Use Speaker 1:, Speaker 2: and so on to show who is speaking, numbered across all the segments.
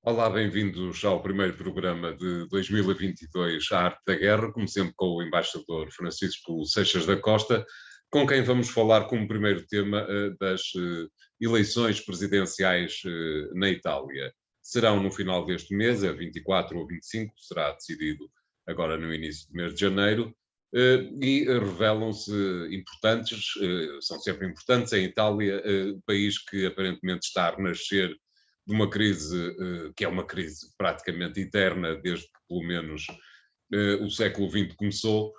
Speaker 1: Olá, bem-vindos ao primeiro programa de 2022, A Arte da Guerra, como sempre com o embaixador Francisco Seixas da Costa, com quem vamos falar como primeiro tema das eleições presidenciais na Itália. Serão no final deste mês, a 24 ou 25, será decidido agora no início do mês de janeiro, e revelam-se importantes, são sempre importantes. Em Itália, país que aparentemente está a renascer de uma crise que é uma crise praticamente eterna, desde que pelo menos o século XX começou,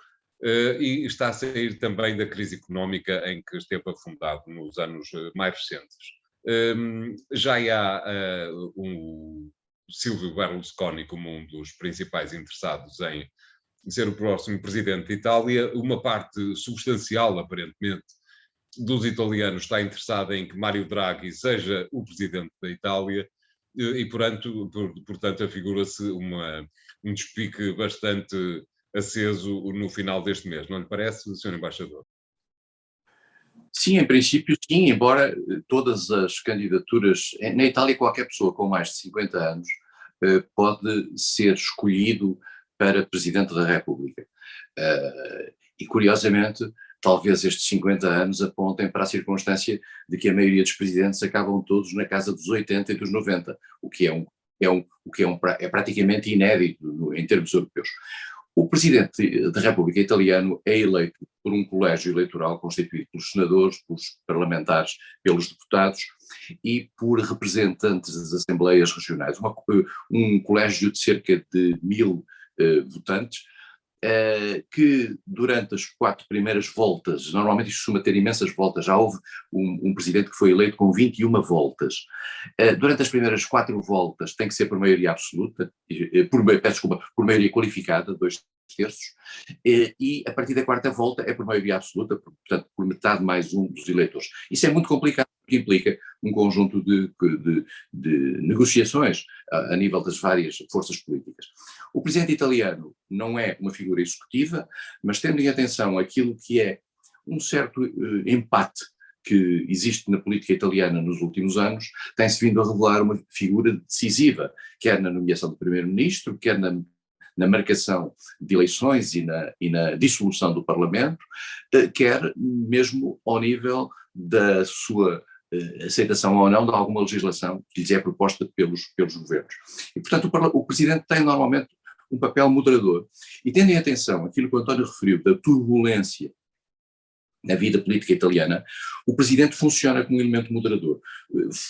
Speaker 1: e está a sair também da crise económica em que esteve afundado nos anos mais recentes. Já há um Silvio Berlusconi como um dos principais interessados em ser o próximo presidente de Itália, uma parte substancial, aparentemente, dos italianos está interessada em que Mário Draghi seja o presidente da Itália e portanto, afigura-se um despique bastante aceso no final deste mês. Não lhe parece, Sr. Embaixador?
Speaker 2: Sim, em princípio sim, embora todas as candidaturas, na Itália qualquer pessoa com mais de 50 anos pode ser escolhido para Presidente da República. E curiosamente, talvez estes 50 anos apontem para a circunstância de que a maioria dos presidentes acabam todos na casa dos 80 e dos 90, o que é praticamente inédito em termos europeus. O Presidente da República italiano é eleito por um colégio eleitoral constituído pelos senadores, pelos parlamentares, pelos deputados e por representantes das assembleias regionais. Um colégio de cerca de 1000 votantes, que durante as 4 primeiras voltas, normalmente isto costuma ter imensas voltas, já houve um presidente que foi eleito com 21 voltas, durante as primeiras 4 voltas tem que ser por maioria absoluta, por maioria qualificada, 2/3, e a partir da 4ª volta é por maioria absoluta, portanto por metade mais um dos eleitores. Isso é muito complicado, porque implica um conjunto de negociações a nível das várias forças políticas. O presidente italiano não é uma figura executiva, mas tendo em atenção aquilo que é um certo empate que existe na política italiana nos últimos anos, tem-se vindo a revelar uma figura decisiva, quer na nomeação do primeiro-ministro, quer na marcação de eleições e na dissolução do Parlamento, quer mesmo ao nível da sua aceitação ou não de alguma legislação que lhes é proposta pelos governos. E, portanto, o Presidente tem normalmente um papel moderador. E tendo em atenção aquilo que o António referiu da turbulência na vida política italiana, o Presidente funciona como um elemento moderador.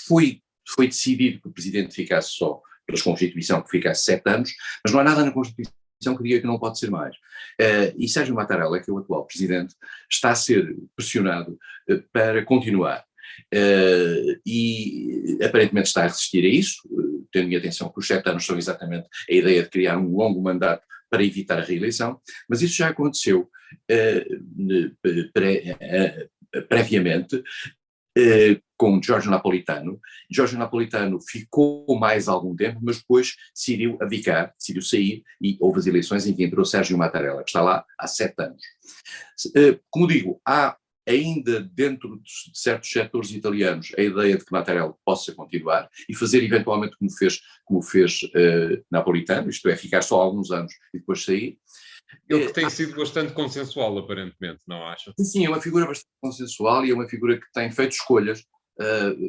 Speaker 2: Foi decidido que o Presidente ficasse só pela Constituição, que ficasse 7 anos, mas não há nada na Constituição que diga que não pode ser mais. E Sérgio Mattarella, que é o atual Presidente, está a ser pressionado para continuar. E aparentemente está a resistir a isso, tendo em atenção que os 7 anos são exatamente a ideia de criar um longo mandato para evitar a reeleição, mas isso já aconteceu previamente com Giorgio Napolitano. Giorgio Napolitano ficou mais algum tempo, mas depois decidiu abdicar, decidiu sair e houve as eleições em que entrou Sérgio Mattarella, que está lá há 7 anos. Como digo, há ainda dentro de certos setores italianos a ideia de que Mattarella possa continuar e fazer eventualmente como fez Napolitano, isto é, ficar só alguns anos e depois sair.
Speaker 1: Ele que tem sido bastante consensual, aparentemente, não acha?
Speaker 2: Sim, é uma figura bastante consensual e é uma figura que tem feito escolhas,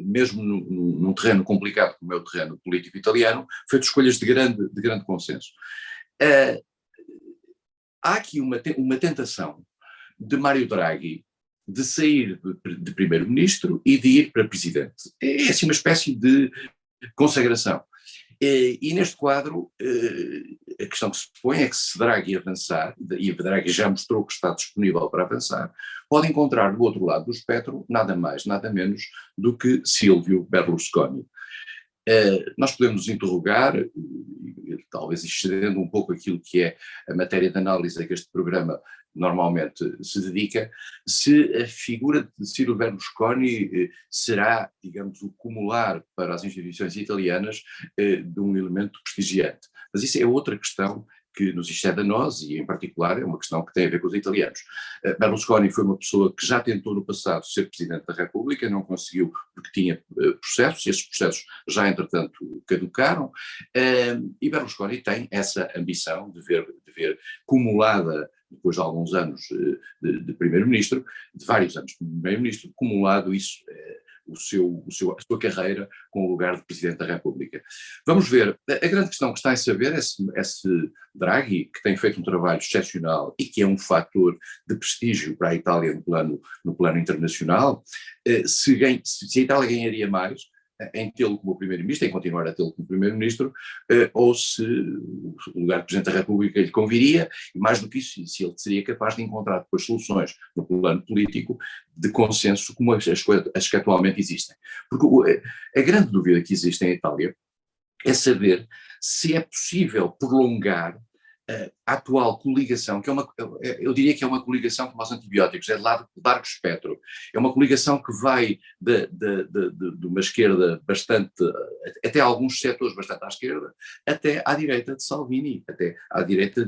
Speaker 2: mesmo num terreno complicado como é o terreno político italiano, feito escolhas de grande consenso. Há aqui uma tentação de Mário Draghi de sair de primeiro-ministro e de ir para presidente. É assim uma espécie de consagração. E neste quadro, a questão que se põe é que se Draghi avançar, e Draghi já mostrou que está disponível para avançar, pode encontrar do outro lado do espectro nada mais, nada menos do que Silvio Berlusconi. Nós podemos nos interrogar, talvez excedendo um pouco aquilo que é a matéria de análise a que este programa normalmente se dedica, se a figura de Silvio Berlusconi será, digamos, o cumular para as instituições italianas de um elemento prestigiante. Mas isso é outra questão que nos excede a nós e, em particular, é uma questão que tem a ver com os italianos. Berlusconi foi uma pessoa que já tentou no passado ser Presidente da República, não conseguiu porque tinha processos, e esses processos já, entretanto, caducaram, e Berlusconi tem essa ambição de ver cumulada, depois de alguns anos de Primeiro-Ministro, de vários anos de Primeiro-Ministro, cumulado isso, a sua carreira com o lugar de Presidente da República. Vamos ver, a grande questão que está em saber é se Draghi, que tem feito um trabalho excepcional e que é um fator de prestígio para a Itália no plano internacional, se a Itália ganharia mais em tê-lo como Primeiro-Ministro, em continuar a tê-lo como Primeiro-Ministro, ou se o lugar de Presidente da República lhe conviria, e mais do que isso, se ele seria capaz de encontrar depois soluções no plano político de consenso como as que atualmente existem. Porque a grande dúvida que existe em Itália é saber se é possível prolongar a atual coligação, que eu diria que é uma coligação como aos antibióticos, é de largo espectro, é uma coligação que vai de uma esquerda bastante, até alguns setores bastante à esquerda, até à direita de Salvini, até à direita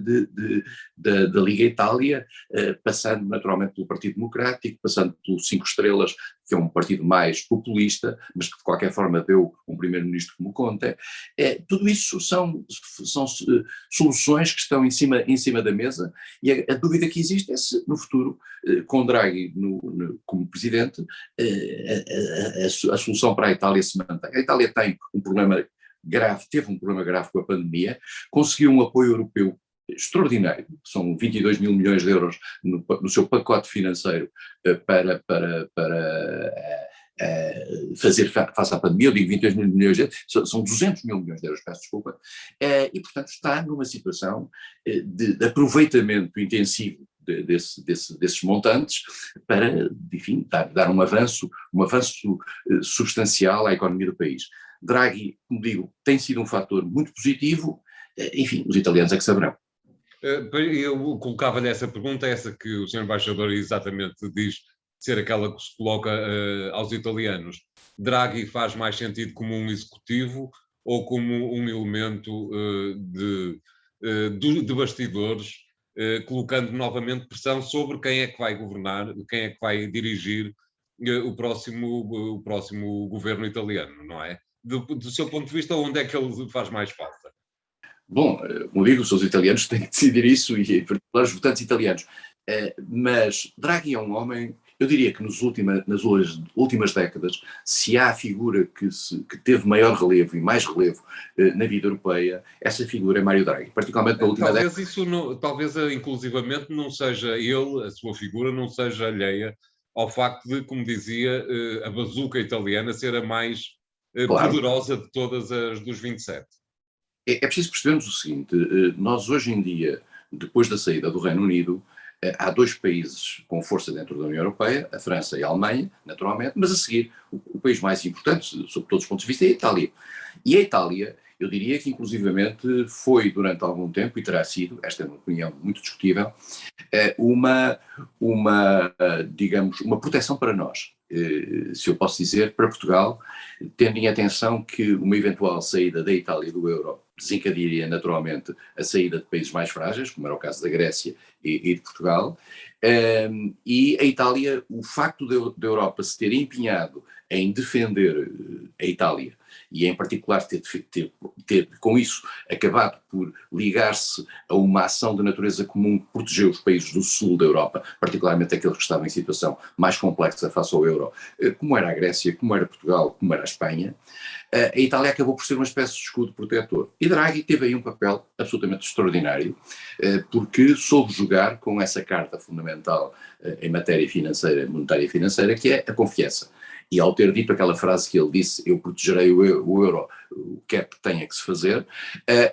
Speaker 2: da Liga Itália, passando naturalmente pelo Partido Democrático, passando pelo Cinco Estrelas, que é um partido mais populista, mas que de qualquer forma deu um primeiro-ministro como Conte. Tudo isso são soluções que estão em cima da mesa, e a dúvida que existe é se no futuro, com Draghi como presidente, a solução para a Itália se mantém. A Itália tem um problema grave, teve um problema grave com a pandemia, conseguiu um apoio europeu extraordinário, são 22 mil milhões de euros no seu pacote financeiro para fazer face à pandemia. Eu digo 22 mil milhões de euros, são 200 mil milhões de euros, peço desculpa, e portanto está numa situação de aproveitamento intensivo desses montantes para, enfim, dar um avanço substancial à economia do país. Draghi, como digo, tem sido um fator muito positivo, enfim, os italianos é que saberão.
Speaker 1: Eu colocava-lhe essa pergunta, essa que o Sr. Embaixador exatamente diz ser aquela que se coloca aos italianos. Draghi faz mais sentido como um executivo ou como um elemento de bastidores, colocando novamente pressão sobre quem é que vai governar, quem é que vai dirigir o próximo governo italiano, não é? Do seu ponto de vista, onde é que ele faz mais falta?
Speaker 2: Bom, como digo, os italianos têm que decidir isso, e em particular os votantes italianos. Mas Draghi é um homem, eu diria que nas últimas décadas, se há a figura que teve maior relevo e mais relevo na vida europeia, essa figura é Mário Draghi, particularmente na última década.
Speaker 1: Talvez inclusivamente não seja ele, a sua figura não seja alheia ao facto de, como dizia, a bazuca italiana ser a mais poderosa de todas as dos 27.
Speaker 2: É preciso percebermos o seguinte, nós hoje em dia, depois da saída do Reino Unido, há dois países com força dentro da União Europeia, a França e a Alemanha, naturalmente, mas a seguir o país mais importante, sob todos os pontos de vista, é a Itália. E a Itália, eu diria que inclusivamente foi durante algum tempo, e terá sido, esta é uma opinião muito discutível, digamos, uma proteção para nós, se eu posso dizer, para Portugal, tendo em atenção que uma eventual saída da Itália do euro desencadearia naturalmente a saída de países mais frágeis, como era o caso da Grécia e de Portugal, e a Itália, o facto da Europa se ter empenhado em defender a Itália, e em particular ter com isso acabado por ligar-se a uma ação de natureza comum que protegeu os países do sul da Europa, particularmente aqueles que estavam em situação mais complexa face ao euro, como era a Grécia, como era Portugal, como era a Espanha, a Itália acabou por ser uma espécie de escudo protetor. E Draghi teve aí um papel absolutamente extraordinário, porque soube jogar com essa carta fundamental em matéria financeira, monetária e financeira, que é a confiança. E ao ter dito aquela frase que ele disse, eu protegerei o euro, o que é que tenha que se fazer,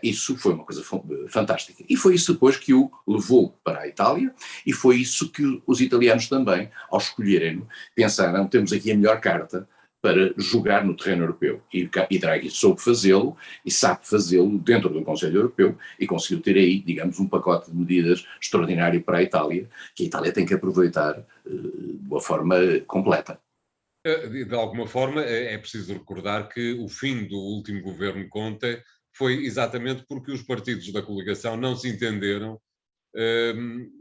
Speaker 2: isso foi uma coisa fantástica. E foi isso depois que o levou para a Itália, e foi isso que os italianos também, ao escolherem-no, pensaram, temos aqui a melhor carta para jogar no terreno europeu. E Draghi soube fazê-lo, e sabe fazê-lo dentro do Conselho Europeu, e conseguiu ter aí, digamos, um pacote de medidas extraordinário para a Itália, que a Itália tem que aproveitar de uma forma completa.
Speaker 1: De alguma forma, é preciso recordar que o fim do último governo Conte foi exatamente porque os partidos da coligação não se entenderam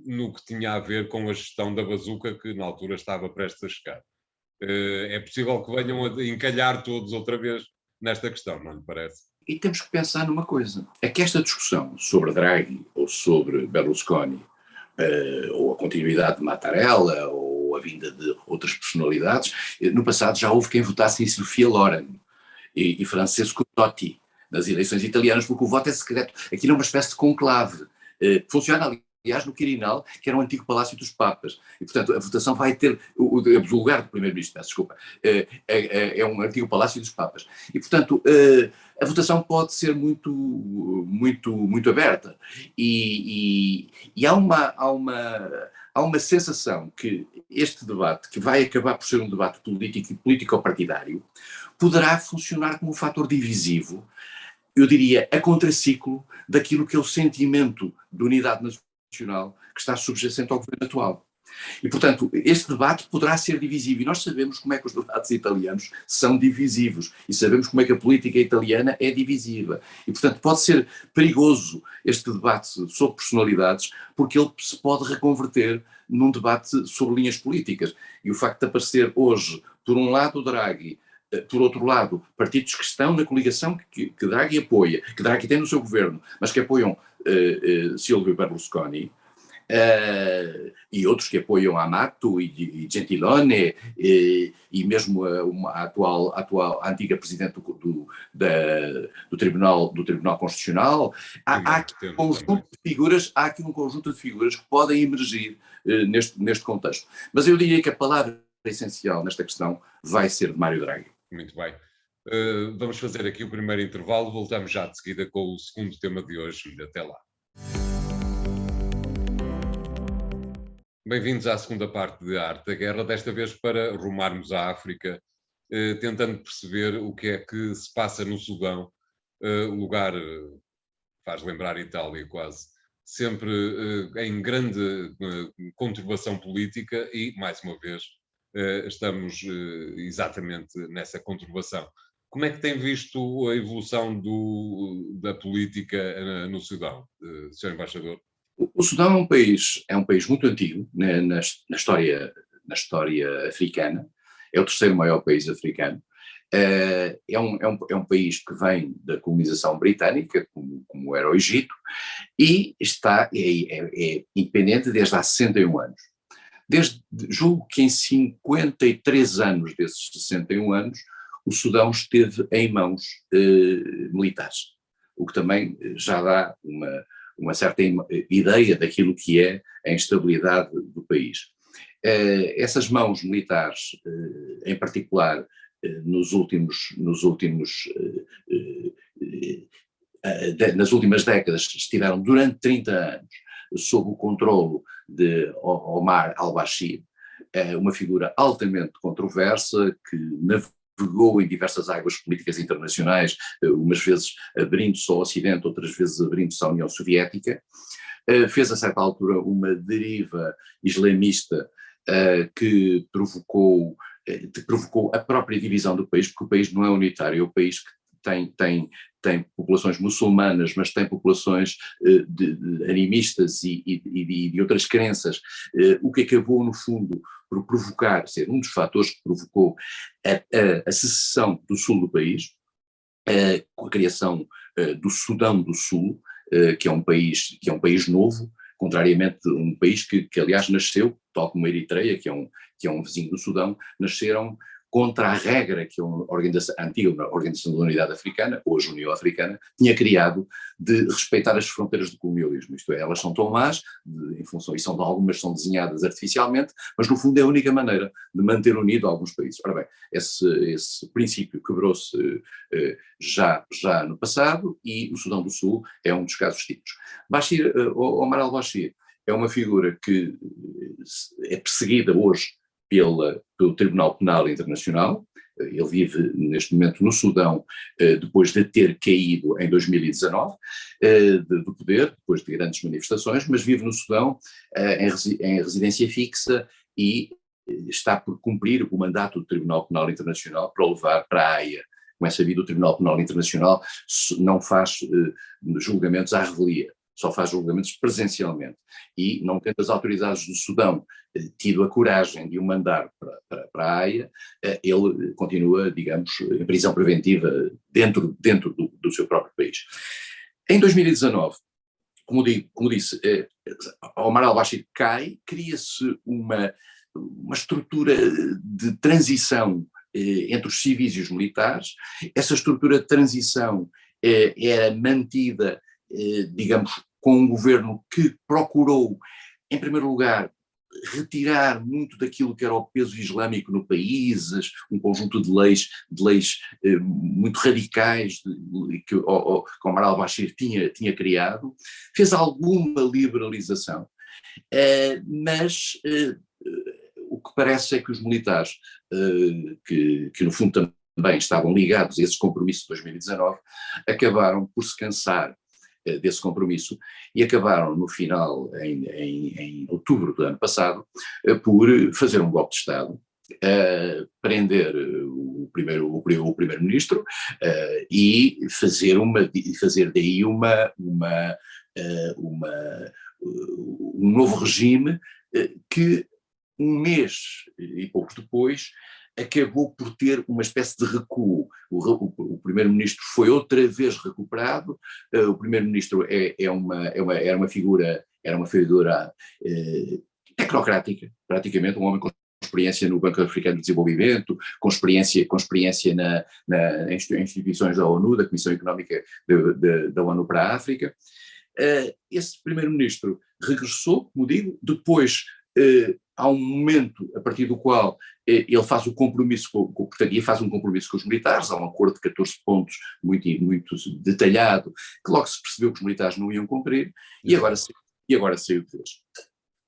Speaker 1: no que tinha a ver com a gestão da bazuca que na altura estava prestes a chegar. É possível que venham a encalhar todos outra vez nesta questão, não lhe parece?
Speaker 2: E temos que pensar numa coisa, é que esta discussão sobre Draghi ou sobre Berlusconi, ou a continuidade de Mattarella, ou a vinda de outras personalidades, no passado já houve quem votasse em Sofia Loren e Francesco Totti nas eleições italianas, porque o voto é secreto. Aquilo é uma espécie de conclave. Funciona, aliás, no Quirinal, que era um antigo palácio dos Papas. E, portanto, a votação vai ter o lugar do primeiro-ministro, peço desculpa, é um antigo palácio dos Papas. E, portanto, a votação pode ser muito aberta. E há uma sensação que este debate, que vai acabar por ser um debate político e político-partidário, poderá funcionar como um fator divisivo, eu diria, a contraciclo daquilo que é o sentimento de unidade nacional que está subjacente ao governo atual. E, portanto, este debate poderá ser divisivo, e nós sabemos como é que os debates italianos são divisivos, e sabemos como é que a política italiana é divisiva. E, portanto, pode ser perigoso este debate sobre personalidades, porque ele se pode reconverter num debate sobre linhas políticas. E o facto de aparecer hoje, por um lado, o Draghi, por outro lado, partidos que estão na coligação que Draghi apoia, que Draghi tem no seu governo, mas que apoiam Silvio Berlusconi, e outros que apoiam Amato e Gentiloni, e mesmo a antiga presidente do Tribunal Constitucional. Há aqui um conjunto de figuras que podem emergir neste contexto. Mas eu diria que a palavra essencial nesta questão vai ser de Mário Draghi.
Speaker 1: Muito bem. Vamos fazer aqui o primeiro intervalo, voltamos já de seguida com o segundo tema de hoje. Até lá. Bem-vindos à segunda parte de A Arte da Guerra, desta vez para rumarmos à África, tentando perceber o que é que se passa no Sudão, lugar, faz lembrar Itália quase, sempre em grande conturbação política e, mais uma vez, estamos exatamente nessa conturbação. Como é que tem visto a evolução da política no Sudão, Sr. Embaixador?
Speaker 2: O Sudão é um país muito antigo, né, na história africana, é o terceiro maior país africano, é um país que vem da colonização britânica, como era o Egito, e é independente desde há 61 anos. Julgo que em 53 anos desses 61 anos, o Sudão esteve em mãos militares, o que também já dá uma certa ideia daquilo que é a instabilidade do país. Essas mãos militares, em particular nas últimas décadas, estiveram durante 30 anos sob o controlo de Omar al-Bashir, uma figura altamente controversa que navegou em diversas águas políticas internacionais, umas vezes abrindo-se ao Ocidente, outras vezes abrindo-se à União Soviética. Fez a certa altura uma deriva islamista que provocou a própria divisão do país, porque o país não é unitário, é um país que tem populações muçulmanas, mas tem populações animistas e de outras crenças, o que acabou, no fundo, por provocar, ser um dos fatores que provocou a secessão do sul do país, com a criação do Sudão do Sul, que é um país novo, contrariamente a um país que aliás nasceu, tal como a Eritreia, que é um vizinho do Sudão, nasceram contra a regra que a antiga Organização da Unidade Africana, hoje União Africana, tinha criado de respeitar as fronteiras do colonialismo. Isto é, elas são tão más, em função, e algumas são desenhadas artificialmente, mas no fundo é a única maneira de manter unido alguns países. Ora bem, esse princípio quebrou-se já no passado, e o Sudão do Sul é um dos casos típicos. Omar al-Bashir é uma figura que é perseguida hoje pelo Tribunal Penal Internacional. Ele vive neste momento no Sudão, depois de ter caído em 2019 do poder, depois de grandes manifestações, mas vive no Sudão em residência fixa e está por cumprir o mandato do Tribunal Penal Internacional para o levar para a Haia, como é sabido, o Tribunal Penal Internacional não faz julgamentos à revelia, só faz julgamentos presencialmente. E, não tendo as autoridades do Sudão tido a coragem de o mandar para a Haia, ele continua, digamos, em prisão preventiva dentro do seu próprio país. Em 2019, como disse, Omar al-Bashir cai, cria-se uma estrutura de transição entre os civis e os militares. Essa estrutura de transição era mantida, digamos, com um governo que procurou, em primeiro lugar, retirar muito daquilo que era o peso islâmico no país, um conjunto de leis muito radicais que Omar al-Bashir tinha criado, fez alguma liberalização, mas o que parece é que os militares, que no fundo também estavam ligados a esse compromisso de 2019, acabaram por se cansar desse compromisso e acabaram no final, em outubro do ano passado, por fazer um golpe de Estado, prender o primeiro-ministro e fazer daí um novo regime que um mês e pouco depois acabou por ter uma espécie de recuo. O primeiro-ministro foi outra vez recuperado. O primeiro-ministro era uma figura tecnocrática, praticamente, um homem com experiência no Banco Africano de Desenvolvimento, com experiência nas instituições da ONU, da Comissão Económica da ONU para a África. Esse primeiro-ministro regressou, como digo, depois há um momento a partir do qual ele faz o compromisso, faz um compromisso com os militares, há um acordo de 14 pontos muito, muito detalhado, que logo se percebeu que os militares não iam cumprir, e agora saiu de vez.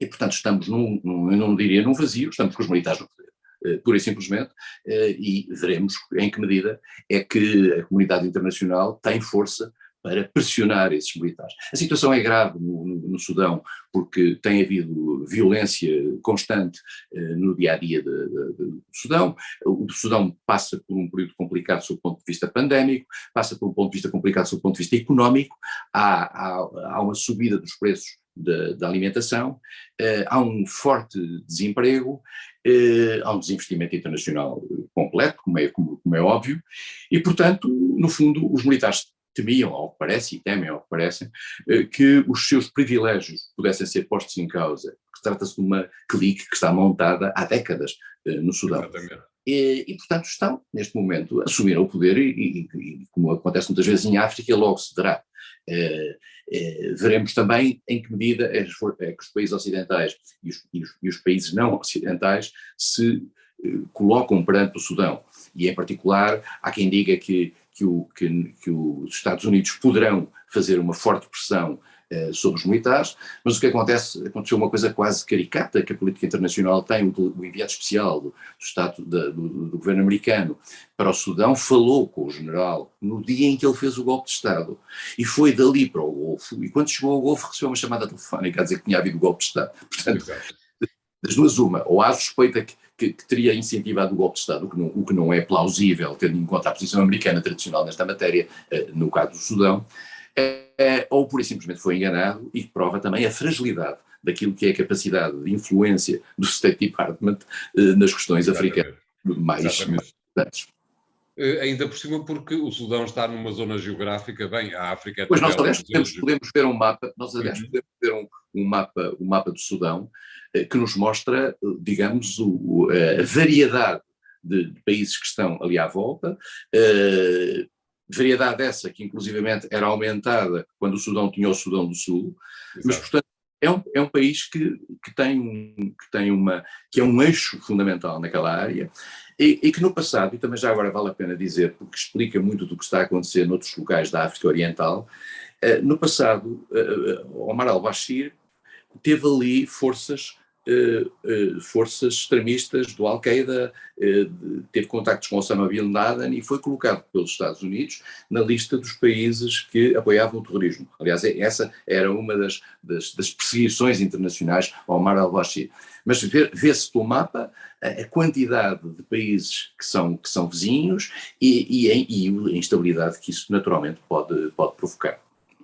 Speaker 2: E portanto estamos eu não diria num vazio, estamos com os militares no poder, pura e simplesmente, e veremos em que medida é que a comunidade internacional tem força para pressionar esses militares. A situação é grave no Sudão, porque tem havido violência constante no dia-a-dia do Sudão. O Sudão passa por um período complicado sob o ponto de vista pandémico, passa por um ponto de vista complicado sob o ponto de vista económico, há uma subida dos preços da alimentação, há um forte desemprego, há um desinvestimento internacional completo, como é óbvio, e portanto, no fundo, os militares temiam, ao que parece, e temem, ao que parecem, que os seus privilégios pudessem ser postos em causa, porque trata-se de uma clique que está montada há décadas no Sudão.
Speaker 1: Exatamente.
Speaker 2: E, portanto, estão, neste momento, assumiram o poder e, como acontece muitas vezes em África, logo se dará. Veremos também em que medida é que os países ocidentais e os países não ocidentais se colocam perante o Sudão. E, em particular, há quem diga que os Estados Unidos poderão fazer uma forte pressão sobre os militares, mas o que aconteceu uma coisa quase caricata que a política internacional tem. O enviado especial do governo americano para o Sudão falou com o general no dia em que ele fez o golpe de Estado e foi dali para o Golfo, e quando chegou ao Golfo recebeu uma chamada telefónica a dizer que tinha havido golpe de Estado. Portanto, das duas uma, ou há suspeita que teria incentivado o golpe de Estado, o que não é plausível, tendo em conta a posição americana tradicional nesta matéria, no caso do Sudão, ou pura e simplesmente foi enganado, e que prova também a fragilidade daquilo que é a capacidade de influência do State Department nas questões africanas mais importantes.
Speaker 1: Ainda por cima porque o Sudão está numa zona geográfica, bem, a África...
Speaker 2: Pois nós, aliás, podemos ver um mapa, um mapa do Sudão, que nos mostra, digamos, a variedade de países que estão ali à volta, variedade essa que inclusivamente era aumentada quando o Sudão tinha o Sudão do Sul. Exato. Mas portanto é um país que é um eixo fundamental naquela área e que no passado, e também já agora vale a pena dizer, porque explica muito do que está a acontecer noutros locais da África Oriental, no passado Omar al-Bashir teve ali forças forças extremistas do Al-Qaeda, teve contactos com Osama Bin Laden e foi colocado pelos Estados Unidos na lista dos países que apoiavam o terrorismo. Aliás, essa era uma das perseguições internacionais ao Omar al-Bashir. Mas vê-se pelo mapa a quantidade de países que são vizinhos e a instabilidade que isso naturalmente pode provocar.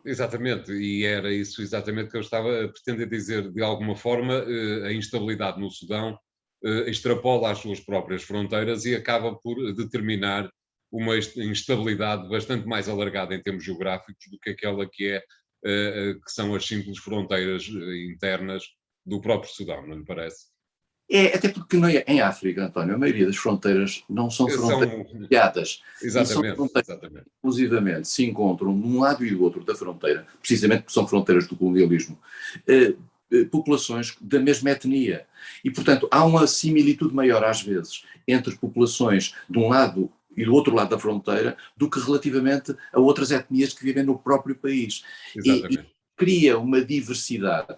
Speaker 1: Exatamente, e era isso exatamente que eu estava a pretender dizer. De alguma forma, a instabilidade no Sudão extrapola as suas próprias fronteiras e acaba por determinar uma instabilidade bastante mais alargada em termos geográficos do que aquela que são as simples fronteiras internas do próprio Sudão, não lhe parece?
Speaker 2: Até porque em África, António, a maioria das fronteiras não são fronteiras criadas.
Speaker 1: Exatamente,
Speaker 2: exatamente. Exclusivamente se encontram de um lado e do outro da fronteira, precisamente porque são fronteiras do colonialismo, populações da mesma etnia. E, portanto, há uma similitude maior, às vezes, entre populações de um lado e do outro lado da fronteira do que relativamente a outras etnias que vivem no próprio país.
Speaker 1: Exatamente.
Speaker 2: E cria uma diversidade,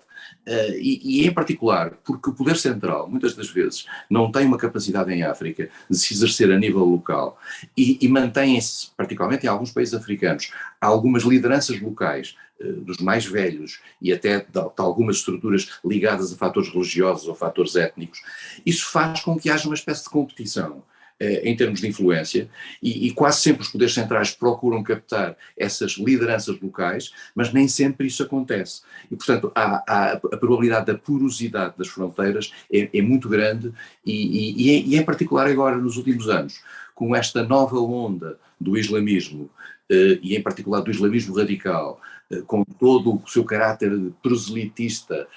Speaker 2: e em particular porque o poder central, muitas das vezes, não tem uma capacidade em África de se exercer a nível local e mantém-se, particularmente em alguns países africanos, algumas lideranças locais, dos mais velhos e até de algumas estruturas ligadas a fatores religiosos ou fatores étnicos. Isso faz com que haja uma espécie de competição em termos de influência, e quase sempre os poderes centrais procuram captar essas lideranças locais, mas nem sempre isso acontece. E, portanto, a probabilidade da porosidade das fronteiras é muito grande e em particular agora, nos últimos anos, com esta nova onda do islamismo, e em particular do islamismo radical, com todo o seu caráter proselitista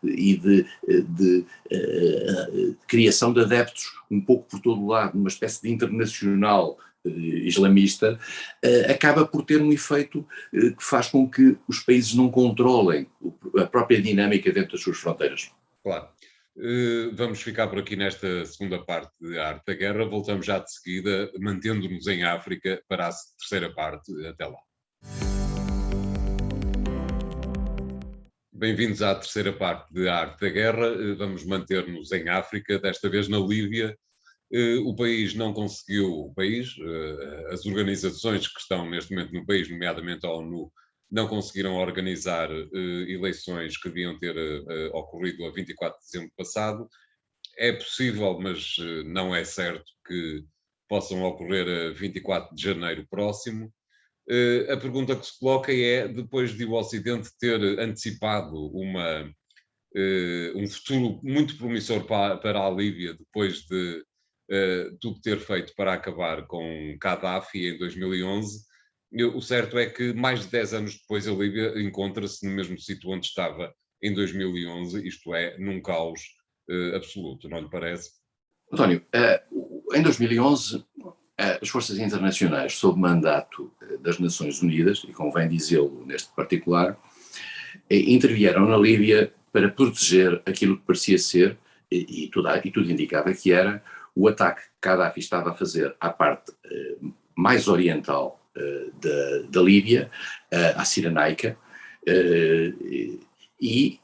Speaker 2: e de criação de adeptos um pouco por todo o lado, numa espécie de internacional islamista, acaba por ter um efeito que faz com que os países não controlem a própria dinâmica dentro das suas fronteiras.
Speaker 1: Claro. Vamos ficar por aqui nesta segunda parte de Arte da Guerra. Voltamos já de seguida, mantendo-nos em África, para a terceira parte. Até lá. Bem-vindos à terceira parte de Arte da Guerra. Vamos manter-nos em África, desta vez na Líbia. O país não conseguiu, as organizações que estão neste momento no país, nomeadamente a ONU, não conseguiram organizar eleições que deviam ter ocorrido a 24 de dezembro passado. É possível, mas não é certo que possam ocorrer a 24 de janeiro próximo. A pergunta que se coloca é, depois de o Ocidente ter antecipado um futuro muito promissor para a Líbia, depois de tudo ter feito para acabar com Gaddafi em 2011, o certo é que mais de 10 anos depois a Líbia encontra-se no mesmo sítio onde estava em 2011, isto é, num caos absoluto, não lhe parece?
Speaker 2: António, em 2011 as forças internacionais sob mandato das Nações Unidas, e convém dizê-lo neste particular, intervieram na Líbia para proteger aquilo que parecia ser, e tudo indicava que era, o ataque que Gaddafi estava a fazer à parte mais oriental da Líbia, à Cirenaica, e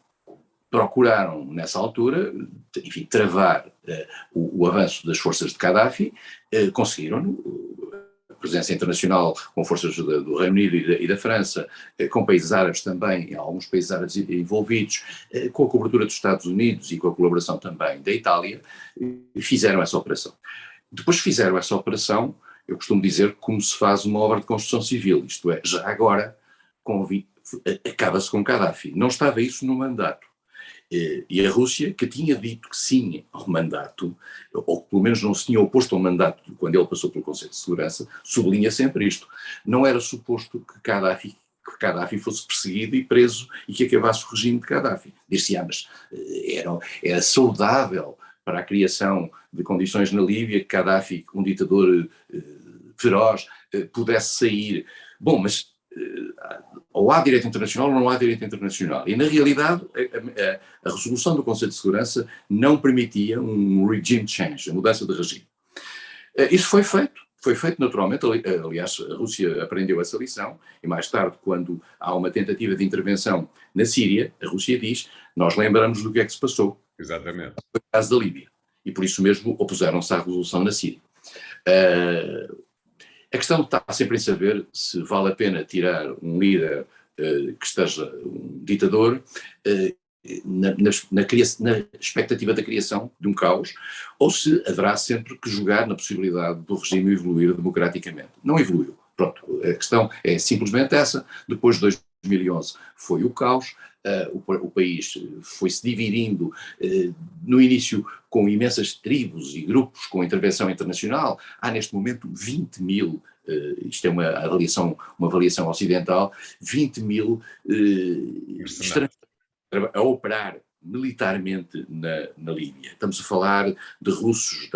Speaker 2: procuraram, nessa altura, enfim, travar o avanço das forças de Gaddafi, conseguiram, a presença internacional com forças do Reino Unido e da França, com países árabes também, alguns países árabes envolvidos, com a cobertura dos Estados Unidos e com a colaboração também da Itália, fizeram essa operação. Depois que fizeram essa operação, eu costumo dizer como se faz uma obra de construção civil, isto é, já agora acaba-se com Gaddafi. Não estava isso no mandato. E a Rússia, que tinha dito que sim ao mandato, ou pelo menos não se tinha oposto ao mandato quando ele passou pelo Conselho de Segurança, sublinha sempre isto. Não era suposto que Gaddafi fosse perseguido e preso e que acabasse o regime de Gaddafi. Dir-se-á, mas era saudável para a criação de condições na Líbia que Gaddafi, um ditador feroz, pudesse sair. Bom, mas ou há direito internacional ou não há direito internacional. E, na realidade, a resolução do Conselho de Segurança não permitia um regime change, a mudança de regime. Isso foi feito naturalmente, aliás, a Rússia aprendeu essa lição, e mais tarde, quando há uma tentativa de intervenção na Síria, a Rússia diz, nós lembramos do que é que se passou.
Speaker 1: Exatamente.
Speaker 2: Foi o caso da Líbia. E por isso mesmo opuseram-se à revolução na Síria. A questão está sempre em saber se vale a pena tirar um líder que esteja um ditador na expectativa da criação de um caos, ou se haverá sempre que jogar na possibilidade do regime evoluir democraticamente. Não evoluiu. Pronto, a questão é simplesmente essa. Depois de 2011 foi o caos, o país foi-se dividindo no início com imensas tribos e grupos com intervenção internacional. Há neste momento 20 mil, isto é uma avaliação ocidental, 20 mil estrangeiros a operar militarmente na Líbia. Estamos a falar de russos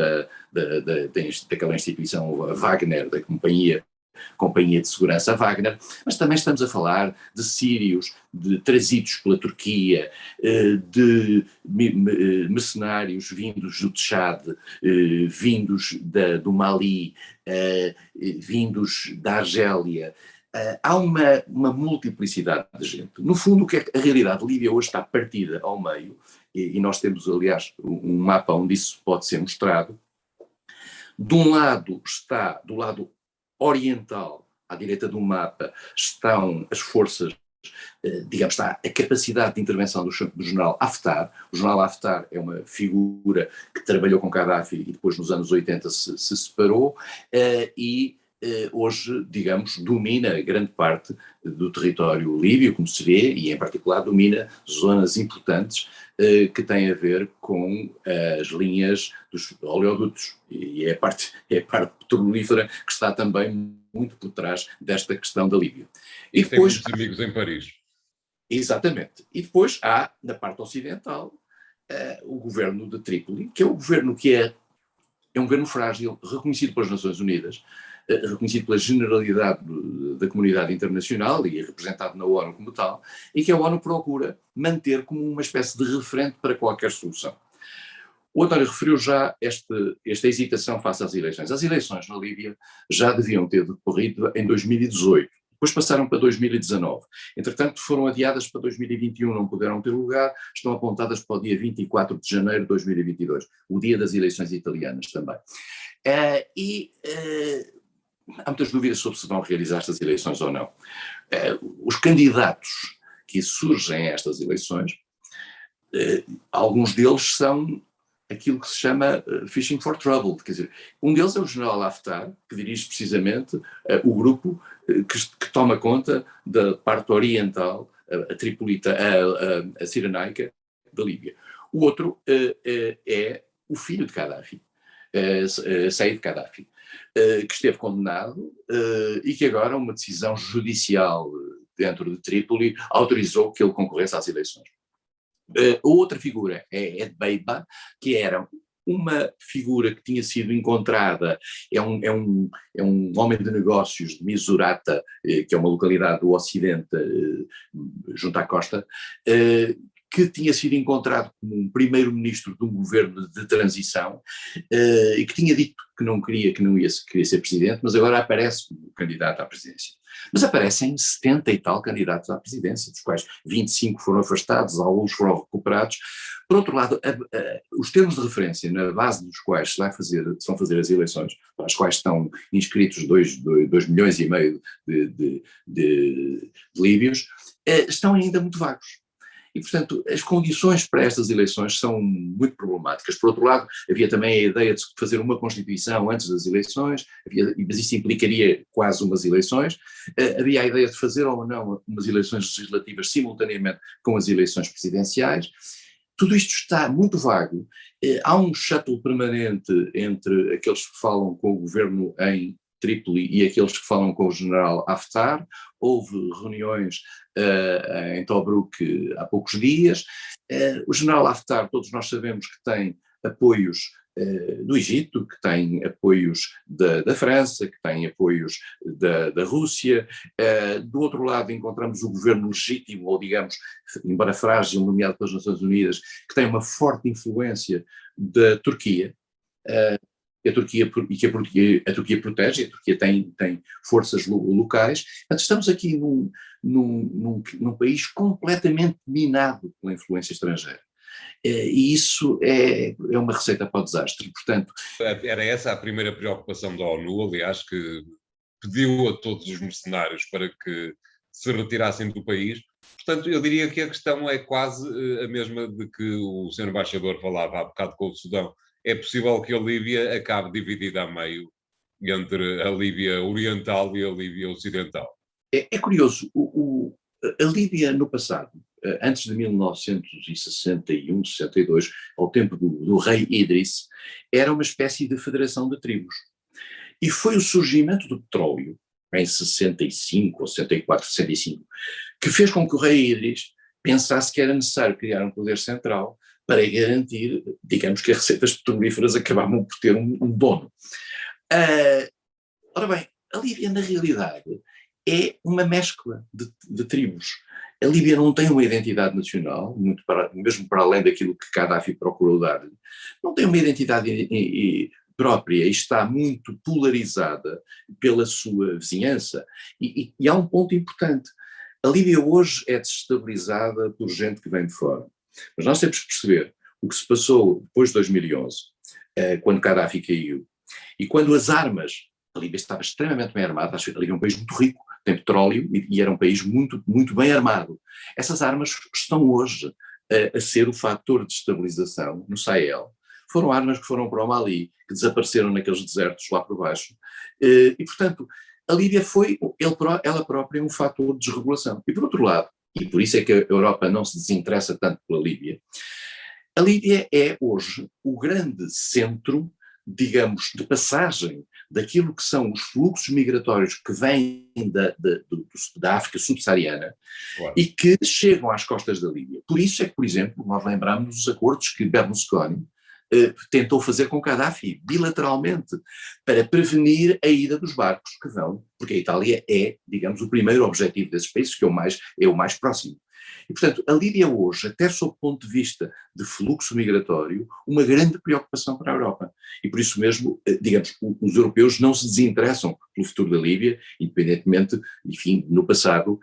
Speaker 2: daquela instituição a Wagner, da Companhia de Segurança Wagner, mas também estamos a falar de sírios, de trazidos pela Turquia, de mercenários vindos do Tchad, vindos do Mali, vindos da Argélia. Há uma multiplicidade de gente. No fundo, a realidade de Líbia hoje está partida ao meio, e nós temos, aliás, um mapa onde isso pode ser mostrado. De um lado está, do lado oriental, à direita do mapa, estão as forças, digamos, está a capacidade de intervenção do general Haftar. O general Haftar é uma figura que trabalhou com Gaddafi e depois nos anos 80 se separou e hoje, digamos, domina grande parte do território líbio, como se vê, e em particular domina zonas importantes que têm a ver com as linhas dos oleodutos, e é a parte petrolífera que está também muito por trás desta questão da Líbia.
Speaker 1: E depois, tem muitos amigos em Paris.
Speaker 2: Exatamente. E depois há, na parte ocidental, o governo de Trípoli, que é um governo que é um governo frágil, reconhecido pelas Nações Unidas, reconhecido pela generalidade da comunidade internacional e representado na ONU como tal, e que a ONU procura manter como uma espécie de referente para qualquer solução. O António referiu já esta hesitação face às eleições. As eleições na Líbia já deviam ter decorrido em 2018, depois passaram para 2019. Entretanto, foram adiadas para 2021, não puderam ter lugar, estão apontadas para o dia 24 de janeiro de 2022, o dia das eleições italianas também. Há muitas dúvidas sobre se vão realizar estas eleições ou não. Os candidatos que surgem a estas eleições, alguns deles são aquilo que se chama Fishing for Trouble, quer dizer, um deles é o general Haftar, que dirige precisamente o grupo que toma conta da parte oriental, a Tripolita, a Cirenaica da Líbia. O outro é o filho de Gaddafi, Said Gaddafi, que esteve condenado e que agora uma decisão judicial dentro de Trípoli autorizou que ele concorresse às eleições. A outra figura é Dbeiba, que era uma figura que tinha sido encontrada, é um homem de negócios de Misurata, que é uma localidade do Ocidente, junto à costa, que tinha sido encontrado como um primeiro-ministro de um governo de transição e que tinha dito que não queria ser presidente, mas agora aparece como candidato à presidência. Mas aparecem 70 e tal candidatos à presidência, dos quais 25 foram afastados, alguns foram recuperados. Por outro lado, os termos de referência na base dos quais se vão fazer as eleições, para as quais estão inscritos 2,5 milhões de líbios, estão ainda muito vagos. E, portanto, as condições para estas eleições são muito problemáticas. Por outro lado, havia também a ideia de fazer uma Constituição antes das eleições, mas isso implicaria quase umas eleições. Havia a ideia de fazer ou não umas eleições legislativas simultaneamente com as eleições presidenciais. Tudo isto está muito vago. Há um shuttle permanente entre aqueles que falam com o governo em Trípoli e aqueles que falam com o general Haftar. Houve reuniões em Tobruk há poucos dias. O general Haftar, todos nós sabemos que tem apoios do Egito, que tem apoios da França, que tem apoios da Rússia. Do outro lado encontramos o governo legítimo, ou digamos, embora frágil, nomeado pelas Nações Unidas, que tem uma forte influência da Turquia. A Turquia protege, a Turquia tem forças locais. Portanto, estamos aqui num país completamente minado pela influência estrangeira. E isso é uma receita para o desastre. Portanto,
Speaker 1: era essa a primeira preocupação da ONU, aliás, que pediu a todos os mercenários para que se retirassem do país. Portanto, eu diria que a questão é quase a mesma de que o Sr. Embaixador falava há bocado com o Sudão. É possível que a Líbia acabe dividida a meio entre a Líbia Oriental e a Líbia Ocidental.
Speaker 2: É curioso, a Líbia no passado, antes de 1961, 62, ao tempo do rei Idris, era uma espécie de federação de tribos. E foi o surgimento do petróleo, em 65 ou 64, 65, que fez com que o rei Idris pensasse que era necessário criar um poder central para garantir, digamos, que as receitas petrolíferas acabavam por ter um dono. Ora bem, a Líbia na realidade é uma mescla de tribos. A Líbia não tem uma identidade nacional, mesmo para além daquilo que Gaddafi procurou dar-lhe, não tem uma identidade própria e está muito polarizada pela sua vizinhança. E há um ponto importante. A Líbia hoje é desestabilizada por gente que vem de fora. Mas nós temos que perceber o que se passou depois de 2011, quando Gaddafi caiu, e quando as armas, a Líbia estava extremamente bem armada, a Líbia é um país muito rico, tem petróleo e era um país muito, muito bem armado. Essas armas estão hoje a ser o fator de estabilização no Sahel. Foram armas que foram para o Mali, que desapareceram naqueles desertos lá por baixo. E, portanto, a Líbia foi, ela própria, um fator de desregulação. E, por outro lado, e por isso é que a Europa não se desinteressa tanto pela Líbia, a Líbia é hoje o grande centro, digamos, de passagem daquilo que são os fluxos migratórios que vêm da África subsaariana, claro, e que chegam às costas da Líbia. Por isso é que, por exemplo, nós lembramos dos acordos que Berlusconi tentou fazer com Gaddafi, bilateralmente, para prevenir a ida dos barcos que vão, porque a Itália é, digamos, o primeiro objetivo desses países, que é o mais próximo. E, portanto, a Líbia hoje, até sob o ponto de vista de fluxo migratório, uma grande preocupação para a Europa. E por isso mesmo, digamos, os europeus não se desinteressam pelo futuro da Líbia, independentemente, enfim, no passado,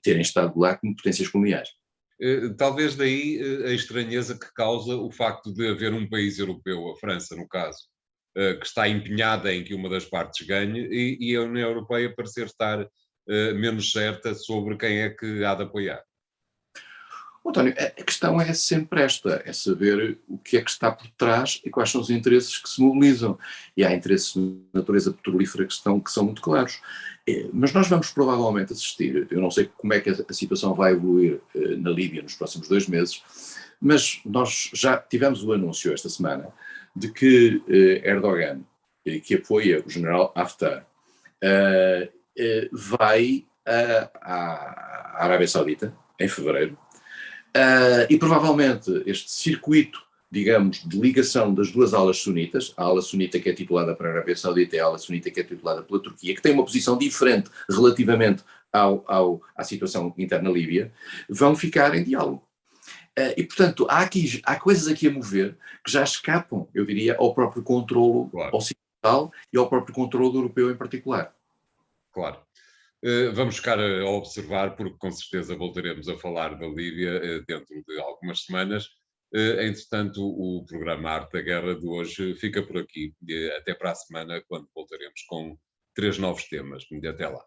Speaker 2: terem estado lá como potências coloniais.
Speaker 1: Talvez daí a estranheza que causa o facto de haver um país europeu, a França no caso, que está empenhada em que uma das partes ganhe e a União Europeia parecer estar menos certa sobre quem é que há de apoiar.
Speaker 2: António, a questão é sempre esta, é saber o que é que está por trás e quais são os interesses que se mobilizam. E há interesses de natureza petrolífera que são muito claros. Mas nós vamos provavelmente assistir, eu não sei como é que a situação vai evoluir na Líbia nos próximos 2 meses, mas nós já tivemos o anúncio esta semana de que Erdogan, que apoia o general Haftar, vai à Arábia Saudita em fevereiro. E provavelmente este circuito, digamos, de ligação das duas alas sunitas, a ala sunita que é titulada para a Arábia Saudita e a ala sunita que é titulada pela Turquia, que tem uma posição diferente relativamente à situação interna líbia, vão ficar em diálogo. E, portanto, há coisas aqui a mover que já escapam, eu diria, ao próprio controlo ocidental e ao próprio controlo europeu em particular.
Speaker 1: Claro. Vamos ficar a observar, porque com certeza voltaremos a falar da Líbia dentro de algumas semanas. Entretanto, o programa Arte da Guerra de hoje fica por aqui. Até para a semana, quando voltaremos com 3 novos temas. Até lá.